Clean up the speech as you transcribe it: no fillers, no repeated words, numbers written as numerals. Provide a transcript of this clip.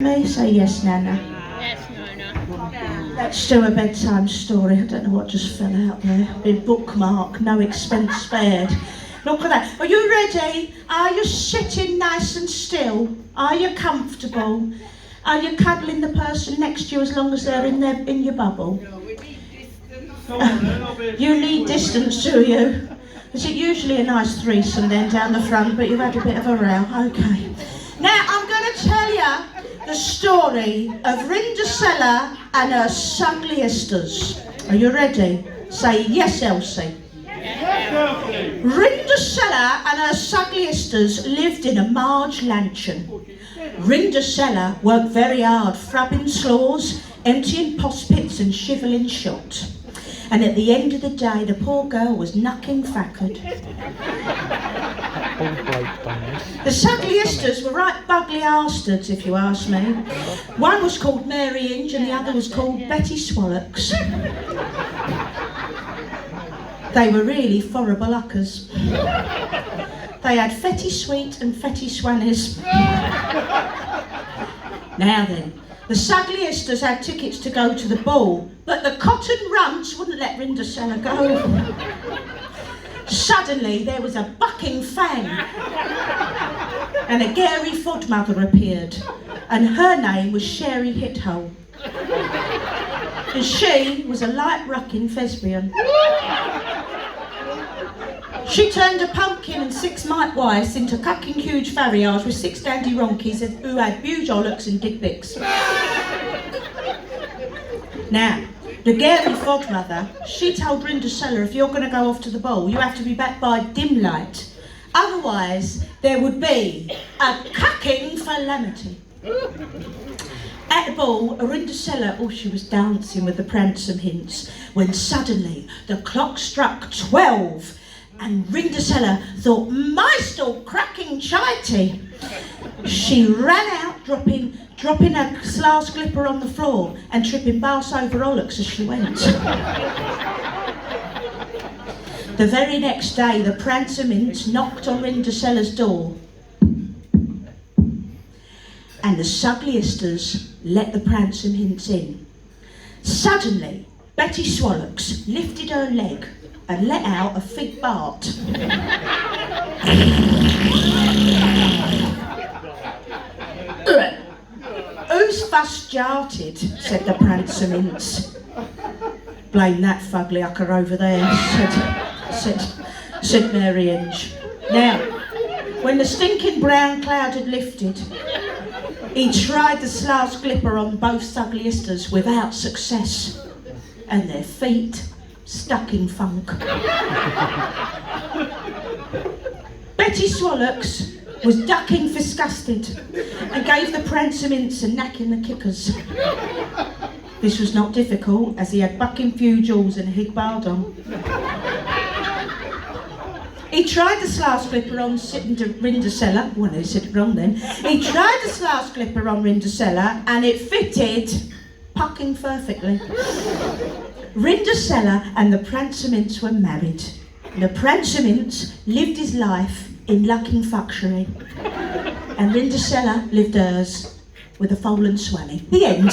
Me say yes, Nana. Yes, Nana. Let's do a bedtime story. I don't know what just fell out there. Been bookmarked, no expense spared. Look at that. Are you ready? Are you sitting nice and still? Are you comfortable? Are you cuddling the person next to you as long as they're in your bubble? No, we need distance. You need distance, do you? Is it usually a nice threesome then down the front, but you've had a bit of a row? Okay. Now I'm going to tell you the story of Rindasella and her sugliesters. Are you ready? Say yes, Elsie. Yes, Elsie. Rindasella and her sugliesters lived in a Marge mansion. Rindasella worked very hard, frabbing slaws, emptying poss pits and shivelling shot. And at the end of the day, the poor girl was knucking fackered. The sugliesters were right bugly bastards, if you ask me. One was called Mary Inge and the other was called Betty Swallocks. They were really horrible uckers. They had Fetty Sweet and Fetty Swannies. Now then, the sugliesters had tickets to go to the ball, but the cotton runts wouldn't let Rindasella go. Suddenly there was a bucking fang and a Gary Fodmother appeared, and her name was Sherry Hithole. And she was a light rucking thespian. She turned a pumpkin and 6 mite wives into cucking huge farriers with 6 dandy ronkies who had huge ollocks and dick bicks. Now, the Gary Fodmother, she told Rindasella, if you're going to go off to the ball, you have to be back by dim light. Otherwise, there would be a cucking calamity. At the ball, Rindasella, she was dancing with the Pransome Hints, when suddenly the clock struck 12. And Rindasella thought, my stall cracking chitey. She ran out, dropping her slars glipper on the floor and tripping bass over ollocks as she went. The very next day, the Pransome Hints knocked on Rindasella's door. And the sugliesters let the Pransome Hints in. Suddenly, Betty Swallocks lifted her leg and let out a fig bart. Who's fuss jarted? Said the Pransome Hints. Blame that fugly ucker over there, said Mary Inge. Now, when the stinking brown cloud had lifted, he tried the slars glipper on both sugliesters without success, and their feet stuck in funk. Betty Swallocks was ducking disgusted and gave the Pransome Hints a knack in the kickers. This was not difficult, as he had bucking few jaws and a hig bard on. He tried the slars glipper on Rindasella. Well, he said it wrong then. He tried the slars glipper on Rindasella and it fitted pucking perfectly. Rindasella and the Pransome Hints were married. The Pransome Hints lived his life in lucking fuckery, and Rindasella lived hers with a foal and swanny. The end.